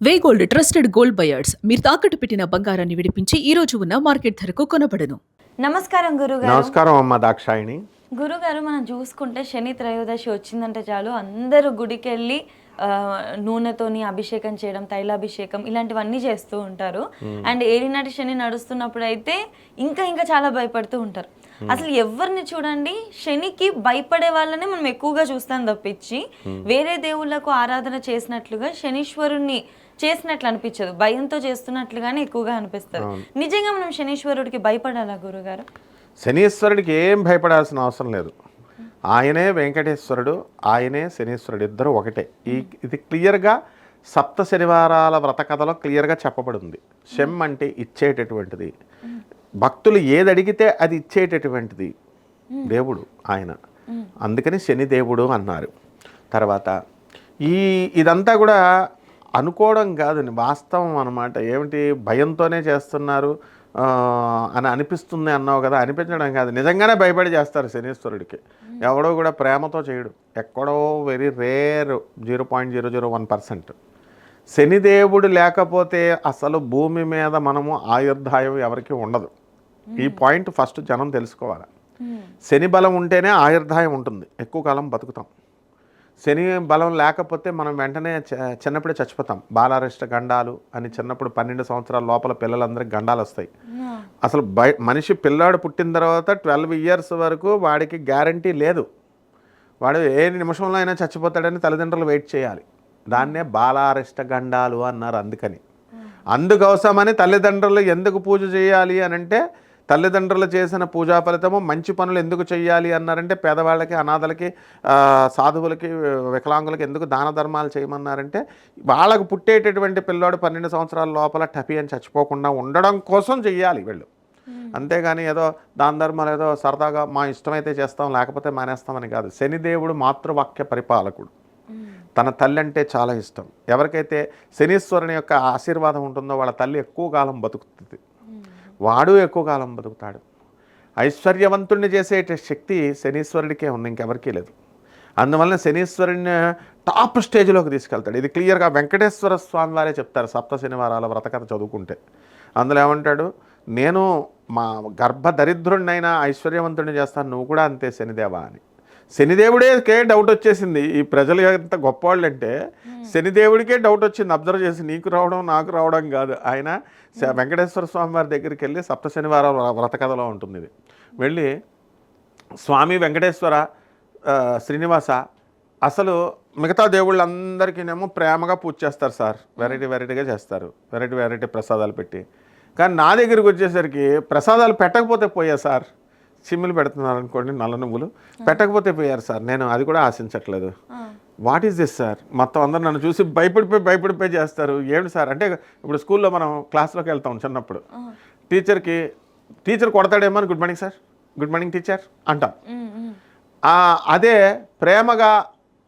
వే gold trusted gold buyers మీరు తాకట్టు పెట్టిన బంగారాన్ని విడిపించి ఈ రోజు ఉన్న మార్కెట్ ధరకు కొనబడను. నమస్కారం గురుగారు. నమస్కారం అమ్మ దాక్షాయిని. గురుగారు, మనం చూసుకుంటే శని త్రయోదశి వచ్చిందంటే చాలు అందరూ గుడికి వెళ్ళి నూనెతోని అభిషేకం చేయడం, తైలాభిషేకం ఇలాంటివన్నీ చేస్తూ ఉంటారు. అండ్ ఏలినాటి శని నడుస్తున్నప్పుడు అయితే ఇంకా ఇంకా చాలా భయపడుతూ ఉంటారు. అసలు ఎవరిని చూడండి, శనికి భయపడే వాళ్ళనే మనం ఎక్కువగా చూస్తాం తప్పించి వేరే దేవుళ్ళకు ఆరాధన చేసినట్లుగా శనీశ్వరుణ్ణి చేసినట్లు అనిపించదు, భయంతో చేస్తున్నట్లుగానే ఎక్కువగా అనిపిస్తుంది. నిజంగా మనం శనీశ్వరుడికి భయపడాలా గురుగారు? శనీశ్వరుడికి ఏం భయపడాల్సిన అవసరం లేదు. ఆయనే వెంకటేశ్వరుడు, ఆయనే శనీశ్వరుడు, ఇద్దరు ఒకటే. ఇది క్లియర్గా సప్త శనివారాల వ్రత కథలో క్లియర్గా చెప్పబడింది. శం అంటే ఇచ్చేటటువంటిది, భక్తులు ఏది అడిగితే అది ఇచ్చేటటువంటిది దేవుడు ఆయన. అందుకని శనిదేవుడు అన్నారు. తర్వాత ఇదంతా కూడా అనుకోవడం కాదండి, వాస్తవం అన్నమాట. ఏమిటి భయంతోనే చేస్తున్నారు అని అనిపిస్తుంది అన్నావు కదా, అనిపించడం కాదు, నిజంగానే భయపడి చేస్తారు శనీశ్వరుడికి. ఎవడో కూడా ప్రేమతో చేయడు, ఎక్కడో వెరీ రేర్ 0.001%. శనిదేవుడు లేకపోతే అసలు భూమి మీద మనము ఆయుర్దాయం ఎవరికి ఉండదు. ఈ పాయింట్ ఫస్ట్ జనం తెలుసుకోవాలి. శని బలం ఉంటేనే ఆయుర్దాయం ఉంటుంది, ఎక్కువ కాలం బతుకుతాం. శని బలం లేకపోతే మనం వెంటనే చిన్నప్పుడే చచ్చిపోతాం. బాలారిష్ట గండాలు అని చిన్నప్పుడు 12 సంవత్సరాల లోపల పిల్లలందరికీ గండాలు వస్తాయి. అసలు మనిషి పిల్లాడు పుట్టిన తర్వాత 12 ఇయర్స్ వరకు వాడికి గ్యారంటీ లేదు, వాడు ఏ నిమిషంలో అయినా చచ్చిపోతాడని తల్లిదండ్రులు వెయిట్ చేయాలి. దాన్నే బాలారిష్ట గండాలు అన్నారు. అందుకోసమని తల్లిదండ్రులు ఎందుకు పూజ చేయాలి అని అంటే, తల్లిదండ్రులు చేసిన పూజా ఫలితము మంచి పనులు ఎందుకు చేయాలి అన్నారంటే, పేదవాళ్ళకి, అనాథలకి, సాధువులకి, వికలాంగులకి ఎందుకు దాన ధర్మాలు చేయమన్నారంటే, వాళ్ళకు పుట్టేటటువంటి పిల్లాడు 12 సంవత్సరాల లోపల టపి అని చచ్చిపోకుండా ఉండడం కోసం చెయ్యాలి వీళ్ళు. అంతేగాని ఏదో దాన ధర్మాలు ఏదో సరదాగా మా ఇష్టమైతే చేస్తాం లేకపోతే మానేస్తామని కాదు. శనిదేవుడు మాతృవాక్య పరిపాలకుడు, తన తల్లి అంటే చాలా ఇష్టం. ఎవరికైతే శనీశ్వరుని యొక్క ఆశీర్వాదం ఉంటుందో వాళ్ళ తల్లి ఎక్కువ కాలం బతుకుతుంది, వాడు ఎక్కువ కాలం బతుకుతాడు. ఐశ్వర్యవంతుడిని చేసే శక్తి శనీశ్వరుడికే ఉంది, ఇంకెవరికీ లేదు. అందువలన శనీశ్వరుని టాప్ స్టేజ్లోకి తీసుకెళ్తాడు. ఇది క్లియర్గా వెంకటేశ్వర స్వామి వారే చెప్తారు సప్త శనివారాల వ్రతకథ చదువుకుంటే. అందులో ఏమంటాడు, నేను మా గర్భదరిద్రుడినైనా ఐశ్వర్యవంతుడిని చేస్తాను, నువ్వు కూడా అంతే శనిదేవా అని. శనిదేవుడికే డౌట్ వచ్చేసింది. ఈ ప్రజలు ఎంత గొప్పవాళ్ళు అంటే శనిదేవుడికే డౌట్ వచ్చింది అబ్జర్వ్ చేసి, నీకు రావడం నాకు రావడం కాదు. ఆయన వెంకటేశ్వర స్వామి వారి దగ్గరికి వెళ్ళి సప్త శనివారం వ్రత కథలో ఉంటుంది ఇది. వెళ్ళి స్వామి వెంకటేశ్వర, శ్రీనివాస, అసలు మిగతా దేవుళ్ళందరికీనేమో ప్రేమగా పూజ చేస్తారు సార్, వెరైటీగా చేస్తారు, వెరైటీ ప్రసాదాలు పెట్టి. కానీ నా దగ్గరికి వచ్చేసరికి ప్రసాదాలు పెట్టకపోతే పోయా సార్, చిమ్మిలు పెడుతున్నారు అనుకోండి, నల్ల నువ్వులు పెట్టకపోతే పోయారు సార్, నేను అది కూడా ఆశించట్లేదు. What is this sir? మొత్తం అందరు నన్ను చూసి భయపడిపోయి చేస్తారు. ఏమిటి సార్ అంటే, ఇప్పుడు స్కూల్లో మనం క్లాస్లోకి వెళ్తాం చిన్నప్పుడు, టీచర్ కొడతాడేమో అని good morning sir, good morning teacher అంటాం. అదే ప్రేమగా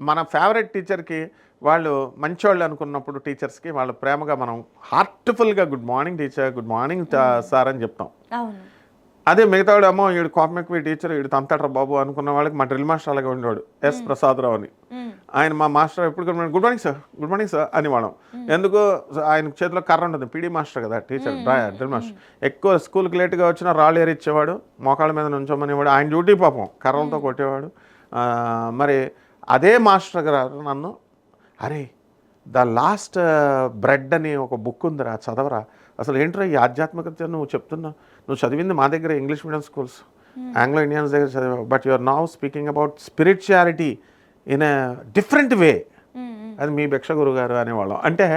మన ఫేవరెట్ టీచర్కి వాళ్ళు మంచోళ్ళు అనుకున్నప్పుడు టీచర్స్కి వాళ్ళు ప్రేమగా మనం హార్ట్ఫుల్గా good morning teacher, good morning sir అని చెప్తాం. అదే మిగతావాడు అమ్మో వీడు కోపం ఎక్కువ టీచర్, వీడు తంతాడ్రా బాబు అనుకున్న వాళ్ళకి మా డ్రిల్ మాస్టర్ అలాగే ఉండేవాడు, ఎస్ ప్రసాదరావు అని. ఆయన మా మాస్టర్ ఎప్పుడు గుడ్ మార్నింగ్ సార్ అని వాడం. ఎందుకు, ఆయన చేతిలో కర్ర ఉంటుంది, పీడీ మాస్టర్ కదా టీచర్, డ్రిల్ మాస్టర్. ఎక్కువ స్కూల్కి లేట్గా వచ్చినా రాళ్ళు ఏరిచ్చేవాడు, మోకాళ్ళ మీద నుంచోమనేవాడు, ఆయన డ్యూటీ పాపం కర్రలతో కొట్టేవాడు. మరి అదే మాస్టర్ గారు నన్ను, అరే ద లాస్ట్ బ్రెడ్ అని ఒక బుక్ ఉందిరా, చదవరా, అసలు ఏంట్రా ఈ ఆధ్యాత్మికత నువ్వు చెప్తున్నావు, నువ్వు చదివింది మా దగ్గర English medium schools, Anglo Indians దగ్గర చదివావు, but you are now speaking about spirituality in a different way, అది మీ భిక్ష గురువు గారు అనేవాళ్ళం. అంటే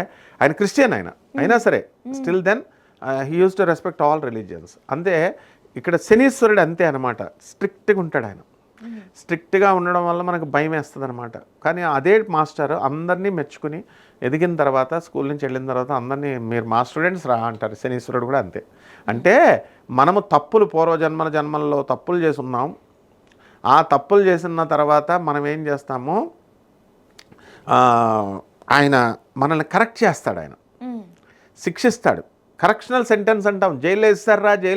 ఆయన క్రిస్టియన్, అయినా సరే still then he used to respect all religions. అంతే ఇక్కడ శనీశ్వరుడు అంతే అనమాట, స్ట్రిక్ట్గా ఉంటాడు ఆయన. స్ట్రిక్ట్గా ఉండడం వల్ల మనకు భయం వేస్తుంది అనమాట. కానీ అదే మాస్టర్ అందరినీ మెచ్చుకుని ఎదిగిన తర్వాత, స్కూల్ నుంచి వెళ్ళిన తర్వాత అందరినీ మీరు మా స్టూడెంట్స్ రా అంటారు. శనీశ్వరుడు కూడా అంతే. అంటే మనము తప్పులు జన్మల్లో తప్పులు చేసి ఉన్నాం. ఆ తప్పులు చేసిన తర్వాత మనం ఏం చేస్తాము, ఆయన మనల్ని కరెక్ట్ చేస్తాడు, ఆయన శిక్షిస్తాడు. కరెక్షనల్ సెంటెన్స్ అంటాం, జైల్లో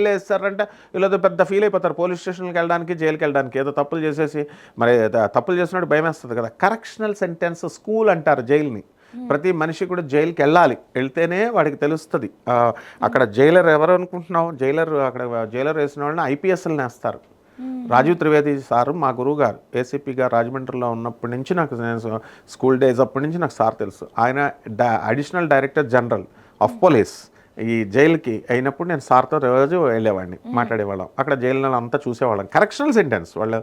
వేస్తారంటే వీళ్ళతో పెద్ద ఫీల్ అయిపోతారు, పోలీస్ స్టేషన్కి వెళ్ళడానికి, జైలుకి వెళ్ళడానికి. ఏదో తప్పులు చేసేసి మరి తప్పులు చేసినట్టు భయం వేస్తుంది కదా. కరెక్షనల్ సెంటెన్స్, స్కూల్ అంటారు జైలుని. ప్రతి మనిషి కూడా జైలుకి వెళ్తేనే వాడికి తెలుస్తుంది. అక్కడ జైలర్ ఎవరు అనుకుంటున్నావు? అక్కడ జైలర్ వేసిన వాళ్ళని ఐపీఎస్ఎల్ని వేస్తారు. రాజీవ్ త్రివేది సారు మా గురువు గారు, ఏసీపీగా రాజమండ్రిలో ఉన్నప్పటి నుంచి నేను స్కూల్ డేస్ అప్పటి నుంచి నాకు సార్ తెలుసు. ఆయన additional director general of police. ఈ జైలుకి అయినప్పుడు నేను సార్తో రోజు వెళ్ళేవాడిని, మాట్లాడేవాళ్ళం. అక్కడ జైలు అంతా చూసేవాళ్ళం. కరెక్షనల్ సెంటెన్స్ వాళ్ళు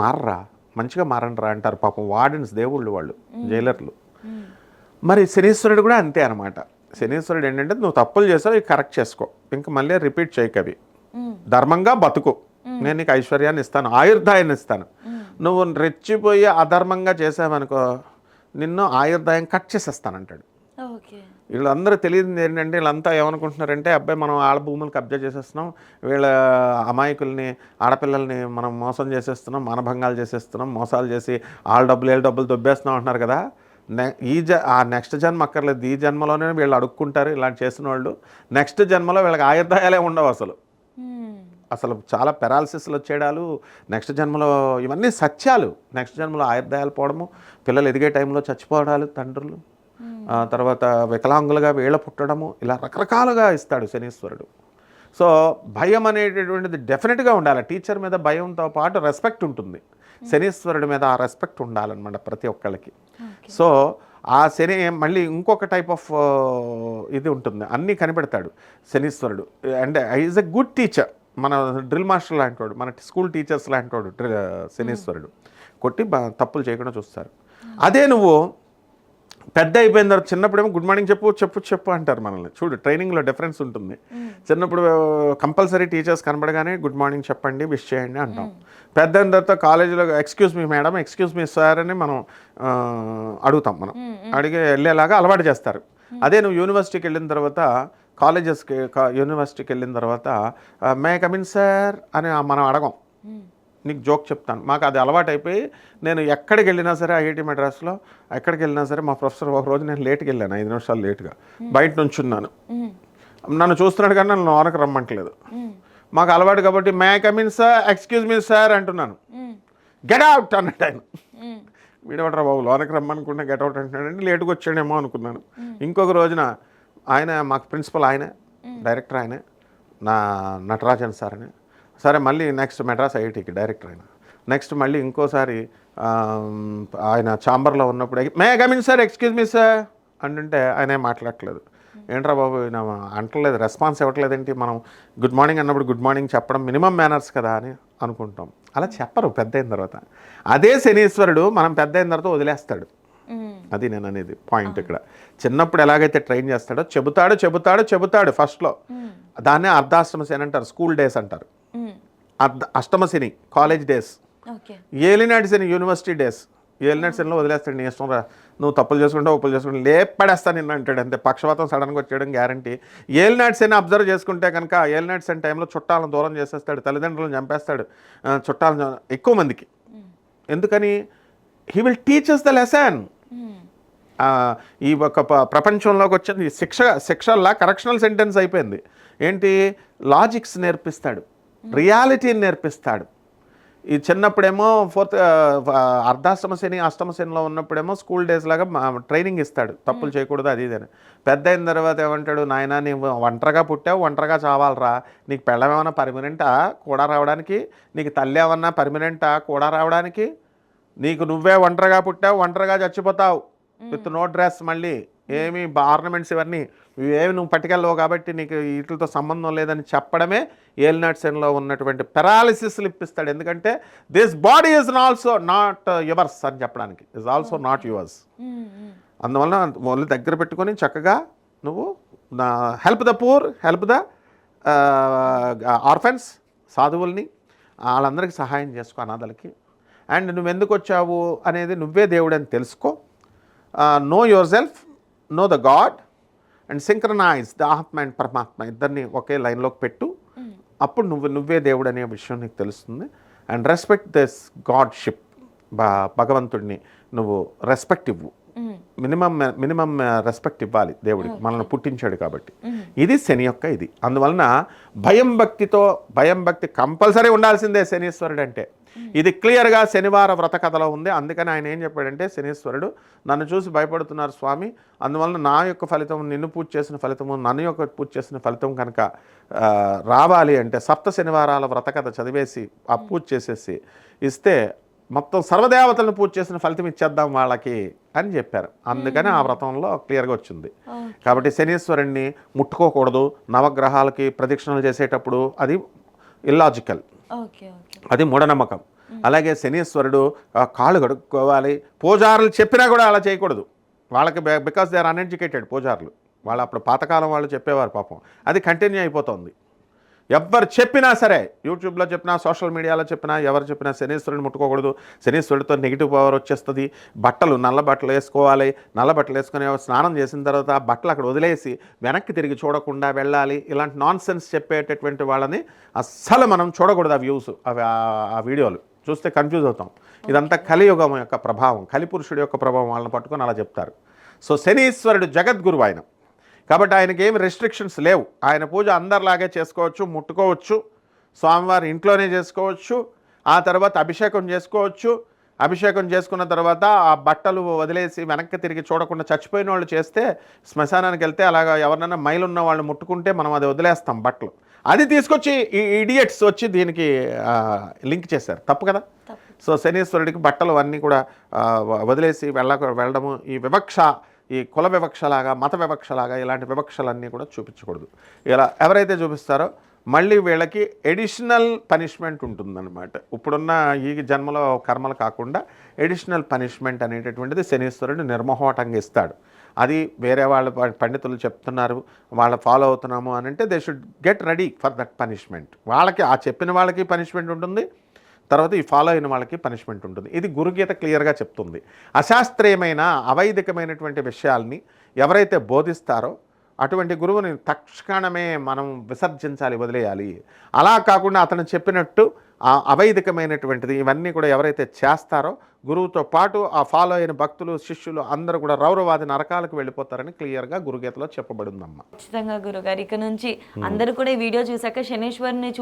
మారరా, మంచిగా మారండిరా అంటారు పాపం వార్డెన్స్, దేవుళ్ళు వాళ్ళు, జైలర్లు. మరి శనీశ్వరుడు కూడా అంతే అనమాట. శనీశ్వరుడు ఏంటంటే నువ్వు తప్పులు చేసావు, ఇవి కరెక్ట్ చేసుకో, ఇంకా మళ్ళీ రిపీట్ చేయకవి, ధర్మంగా బతుకు, నేను నీకు ఐశ్వర్యాన్ని ఇస్తాను, ఆయుర్దాయాన్ని ఇస్తాను. నువ్వు రెచ్చిపోయి అధర్మంగా చేసావనుకో నిన్ను ఆయుర్దాయం కట్ చేసేస్తానంటాడు. వీళ్ళందరూ తెలియదు ఏంటంటే వీళ్ళంతా ఏమనుకుంటున్నారంటే అబ్బాయి మనం ఆడ భూములు కబ్జా చేసేస్తున్నాం, వీళ్ళ అమాయకుల్ని ఆడపిల్లల్ని మనం మోసం చేసేస్తున్నాం, మానభంగాలు చేసేస్తున్నాం, మోసాలు చేసి వాళ్ళ డబ్బులు దొబ్బేస్తున్నాం అంటున్నారు కదా. ఆ నెక్స్ట్ జన్మ అక్కర్లేదు, ఈ జన్మలోనే వీళ్ళు అడుక్కుంటారు ఇలాంటి చేసిన వాళ్ళు. నెక్స్ట్ జన్మలో వీళ్ళకి ఆయుర్దాయాలే ఉండవు అసలు చాలా పెరాలసిస్లు వచ్చేయడాలు నెక్స్ట్ జన్మలో, ఇవన్నీ సత్యాలు. నెక్స్ట్ జన్మలో ఆయుర్దాయాలు పోవడము, పిల్లలు ఎదిగే టైంలో చచ్చిపోవడాలు తండ్రులు, తర్వాత వికలాంగులుగా వీళ్ళ పుట్టడము, ఇలా రకరకాలుగా ఇస్తాడు శనీశ్వరుడు. సో భయం అనేటటువంటిది డెఫినెట్గా ఉండాలి. టీచర్ మీద భయంతో పాటు రెస్పెక్ట్ ఉంటుంది, శనీశ్వరుడి మీద ఆ రెస్పెక్ట్ ఉండాలన్నమాట ప్రతి ఒక్కళ్ళకి. సో ఆ శని మళ్ళీ ఇంకొక టైప్ ఆఫ్ ఇది ఉంటుంది, అన్నీ కనిపెడతాడు శనీశ్వరుడు. And is a good teacher, మన డ్రిల్ మాస్టర్ లాంటి వాడు, మన స్కూల్ టీచర్స్ లాంటి వాడు శనీశ్వరుడు. కొట్టి తప్పులు చేయకుండా చూస్తారు. అదే నువ్వు పెద్ద అయిపోయిన తర్వాత, చిన్నప్పుడేమో గుడ్ మార్నింగ్ చెప్పు అంటారు మనల్ని. చూడు ట్రైనింగ్లో డిఫరెన్స్ ఉంటుంది. చిన్నప్పుడు కంపల్సరీ టీచర్స్ కనబడగానే గుడ్ మార్నింగ్ చెప్పండి, విష్ చేయండి అంటాం. పెద్ద అయిన తర్వాత కాలేజీలో excuse me madam, excuse me sir అని మనం అడుగుతాం. మనం అడిగి వెళ్ళేలాగా అలవాటు చేస్తారు. అదే నువ్వు యూనివర్సిటీకి వెళ్ళిన తర్వాత, యూనివర్సిటీకి వెళ్ళిన తర్వాత మే కమిన్ సార్ అని మనం అడగం. నీకు జోక్ చెప్తాను, మాకు అది అలవాటు అయిపోయి నేను ఎక్కడికి వెళ్ళినా సరే, ఐఐటి మెడ్రాస్లో ఎక్కడికి వెళ్ళినా సరే, మా ప్రొఫెసర్ ఒకరోజు నేను లేట్కి వెళ్ళాను, 5 నిమిషాలు లేట్గా బయట నుంచి ఉన్నాను. నన్ను చూస్తున్నాడు కానీ నన్ను లోనకు రమ్మంటలేదు. మాకు అలవాటు కాబట్టి may come in sir, excuse me sir అంటున్నాను. గెట్ అవుట్ అన్నట్టు ఆయన. వీడవట్రా బాబు లోనకి రమ్మనుకుంటే గెట్ అవుట్ అంటున్నాడంటే లేటుగా వచ్చాడేమో అనుకున్నాను. ఇంకొక రోజున ఆయన మాకు ప్రిన్సిపల్, ఆయనే డైరెక్టర్, ఆయనే నటరాజన్ సార్ అని. సరే మళ్ళీ నెక్స్ట్ మెడ్రాస్ ఐఐటికి డైరెక్టర్ ఆయన. నెక్స్ట్ మళ్ళీ ఇంకోసారి ఆయన ఛాంబర్లో ఉన్నప్పుడు may come in sir, excuse me sir అంటుంటే ఆయన మాట్లాడట్లేదు. ఏంట్రా బాబు అంటలేదు, రెస్పాన్స్ ఇవ్వట్లేదేంటి, మనం గుడ్ మార్నింగ్ అన్నప్పుడు గుడ్ మార్నింగ్ చెప్పడం మినిమం మేనర్స్ కదా అని అనుకుంటాం. అలా చెప్పరు పెద్ద అయిన తర్వాత. అదే శనీశ్వరుడు మనం పెద్ద అయిన తర్వాత వదిలేస్తాడు. అది నేను అనేది పాయింట్. ఇక్కడ చిన్నప్పుడు ఎలాగైతే ట్రైన్ చేస్తాడో చెబుతాడు ఫస్ట్లో. దాన్నే అర్ధాష్టమ శని అంటారు, స్కూల్ డేస్ అంటారు. అష్టమ శని కాలేజ్ డేస్, ఏలినాటి శని యూనివర్సిటీ డేస్. ఏలినాటి శనిలో వదిలేస్తాడు, నీ ఇష్టం రా, నువ్వు తప్పులు చేసుకుంటే ఒప్పులు చేసుకుంటే లేపడేస్తాను నిన్ను అంటాడు. అంతే, పక్షవాతం సడన్గా వచ్చేయడం గ్యారంటీ. ఏలినాటి శని అబ్జర్వ్ చేసుకుంటే కనుక ఏలినాటి శని టైంలో చుట్టాలను దూరం చేసేస్తాడు, తల్లిదండ్రులను చంపేస్తాడు, చుట్టాలను ఎక్కువ మందికి. ఎందుకని? He will teach us the lesson. ఈ ఒక ప్రపంచంలోకి వచ్చింది శిక్షల్లా కరెక్షనల్ సెంటెన్స్ అయిపోయింది. ఏంటి? లాజిక్స్ నేర్పిస్తాడు, రియాలిటీని నేర్పిస్తాడు. ఈ చిన్నప్పుడేమో అర్ధాష్టమ శని అష్టమ శనిలో ఉన్నప్పుడేమో స్కూల్ డేస్ లాగా ట్రైనింగ్ ఇస్తాడు, తప్పులు చేయకూడదు అది ఇదని. పెద్ద అయిన తర్వాత ఏమంటాడు, నాయన నీవు ఒంటరిగా పుట్టావు, ఒంటరిగా చావాలరా, నీకు పెళ్ళం ఏమన్నా పర్మనెంటా కూడా రావడానికి, నీకు తల్లి ఏమన్నా పర్మనెంటా కూడా రావడానికి, నీకు నువ్వే ఒంటరిగా పుట్టావు, ఒంటరిగా చచ్చిపోతావు, విత్ నో డ్రెస్, మళ్ళీ ఏమి ఆర్నమెంట్స్ ఇవన్నీ ఇవేమి నువ్వు పట్టుకెళ్ళవు కాబట్టి నీకు వీటితో సంబంధం లేదని చెప్పడమే ఏలినాటి శనిలో ఉన్నటువంటి పెరాలిసిస్లు ఇప్పిస్తాడు. ఎందుకంటే this body is also not yours అని చెప్పడానికి, ఈజ్ ఆల్సో నాట్ యువర్స్. అందువల్ల వాళ్ళు దగ్గర పెట్టుకొని చక్కగా నువ్వు help the poor, help the orphans, సాధువుల్ని వాళ్ళందరికీ సహాయం చేసుకో, అనాథలకి. అండ్ నువ్వెందుకు వచ్చావు అనేది నువ్వే దేవుడని తెలుసుకో. Know yourself, know the God and synchronise the ఆత్మ అండ్ పరమాత్మ ఇద్దరిని ఒకే లైన్లోకి పెట్టు. అప్పుడు నువ్వే దేవుడు అనే విషయం నీకు తెలుస్తుంది. అండ్ రెస్పెక్ట్ దిస్ గాడ్షిప్, భగవంతుడిని నువ్వు రెస్పెక్ట్ ఇవ్వు. మినిమం రెస్పెక్ట్ ఇవ్వాలి దేవుడికి, మనల్ని పుట్టించాడు కాబట్టి. ఇది శని యొక్క ఇది. అందువలన భయం భక్తి కంపల్సరీ ఉండాల్సిందే శనీశ్వరుడు అంటే. ఇది క్లియర్గా శనివార వ్రత కథలో ఉంది. అందుకని ఆయన ఏం చెప్పాడంటే, శనీశ్వరుడు నన్ను చూసి భయపడుతున్నారు స్వామి, అందువలన నా యొక్క ఫలితం, నిన్ను పూజ చేసిన ఫలితము, నన్ను యొక్క పూజ చేసిన ఫలితం కనుక రావాలి అంటే సప్త శనివారాల వ్రత కథ చదివేసి ఆ పూజ చేసేసి ఇస్తే మొత్తం సర్వదేవతలను పూజ చేసిన ఫలితం ఇచ్చేద్దాం వాళ్ళకి అని చెప్పారు. అందుకని ఆ వ్రతంలో క్లియర్గా వచ్చింది. కాబట్టి శనీశ్వరుణ్ణి ముట్టుకోకూడదు, నవగ్రహాలకి ప్రదక్షిణలు చేసేటప్పుడు అది ఇల్లాజికల్, అది మూఢనమ్మకం. అలాగే శనీశ్వరుడు కాళ్ళు కడుక్కోవాలి, పూజారులు చెప్పినా కూడా అలా చేయకూడదు వాళ్ళకి, బికాస్ దే ఆర్ అన్ఎడ్యుకేటెడ్ పూజారులు. వాళ్ళు అప్పుడు పాతకాలం వాళ్ళు చెప్పేవారు పాపం, అది కంటిన్యూ అయిపోతుంది. ఎవరు చెప్పినా సరే, యూట్యూబ్లో చెప్పినా, సోషల్ మీడియాలో చెప్పినా, ఎవరు చెప్పినా శనీశ్వరుని ముట్టుకోకూడదు, శనీశ్వరుడితో నెగిటివ్ పవర్ వచ్చేస్తుంది, బట్టలు నల్ల బట్టలు వేసుకోవాలి, నల్ల బట్టలు వేసుకుని స్నానం చేసిన తర్వాత బట్టలు అక్కడ వదిలేసి వెనక్కి తిరిగి చూడకుండా వెళ్ళాలి. ఇలాంటి నాన్ సెన్స్ చెప్పేటటువంటి వాళ్ళని అస్సలు మనం చూడకూడదు. ఆ వ్యూస్, ఆ వీడియోలు చూస్తే కన్ఫ్యూజ్ అవుతాం. ఇదంతా కలియుగం యొక్క ప్రభావం, కలిపురుషుడి యొక్క ప్రభావం. వాళ్ళని పట్టుకొని అలా చెప్తారు. సో శనీశ్వరుడు జగద్గురు ఆయన, కాబట్టి ఆయనకి ఏమి రెస్ట్రిక్షన్స్ లేవు. ఆయన పూజ అందరిలాగే చేసుకోవచ్చు, ముట్టుకోవచ్చు, స్వామివారి ఇంట్లోనే చేసుకోవచ్చు. ఆ తర్వాత అభిషేకం చేసుకోవచ్చు. అభిషేకం చేసుకున్న తర్వాత ఆ బట్టలు వదిలేసి వెనక్కి తిరిగి చూడకుండా చచ్చిపోయిన వాళ్ళు చేస్తే, శ్మశానానికి వెళ్తే అలాగా ఎవరినైనా మైలున్న వాళ్ళు ముట్టుకుంటే మనం అది వదిలేస్తాం బట్టలు. అది తీసుకొచ్చి ఈ ఇడియట్స్ వచ్చి దీనికి లింక్ చేశారు. తప్పు కదా. సో శనీశ్వరుడికి బట్టలు అన్నీ కూడా వదిలేసి వెళ్ళడము, ఈ వివక్ష, ఈ కుల వివక్షలాగా, మత వివక్షలాగా ఇలాంటి వివక్షలన్నీ కూడా చూపించకూడదు. ఇలా ఎవరైతే చూపిస్తారో మళ్ళీ వీళ్ళకి ఎడిషనల్ పనిష్మెంట్ ఉంటుందన్నమాట. ఇప్పుడున్న ఈ జన్మలో కర్మలు కాకుండా ఎడిషనల్ పనిష్మెంట్ అనేటటువంటిది శనీశ్వరుడు నిర్మోహటంగా ఇస్తాడు. అది వేరే వాళ్ళ పండితులు చెప్తున్నారు, వాళ్ళు ఫాలో అవుతున్నాము అని అంటే they should get ready for that punishment. వాళ్ళకి ఆ చెప్పిన వాళ్ళకి పనిష్మెంట్ ఉంటుంది, తర్వాత ఈ ఫాలో అయిన వాళ్ళకి పనిష్మెంట్ ఉంటుంది. ఇది గురుగీత క్లియర్గా చెప్తుంది. అశాస్త్రీయమైన అవైదికమైనటువంటి విషయాల్ని ఎవరైతే బోధిస్తారో అటువంటి గురువుని తక్షణమే మనం విసర్జించాలి, వదిలేయాలి. అలా కాకుండా అతను చెప్పినట్టు ఆ అవైదికమైనటువంటిది ఇవన్నీ కూడా ఎవరైతే చేస్తారో గురువుతో పాటు ఆ ఫాలో అయిన భక్తులు, శిష్యులు అందరూ కూడా రౌరవాది నరకాలకు వెళ్ళిపోతారని క్లియర్గా గురుగీతలో చెప్పబడిందమ్మా. ఖచ్చితంగా గురుగారు, ఇక నుంచి అందరూ కూడా ఈ వీడియో చూసాక శనీశ్వరుని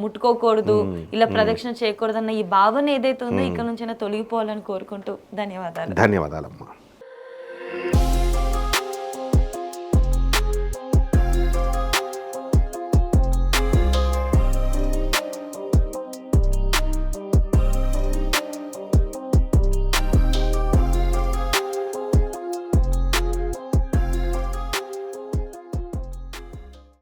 ముట్టుకోకూడదు, ఇలా ప్రదక్షిణ చేయకూడదు అన్న ఈ భావన ఏదైతే ఉందో ఇక నుంచి తొలగిపోవాలని కోరుకుంటూ ధన్యవాదాలు. ధన్యవాదాలమ్మా.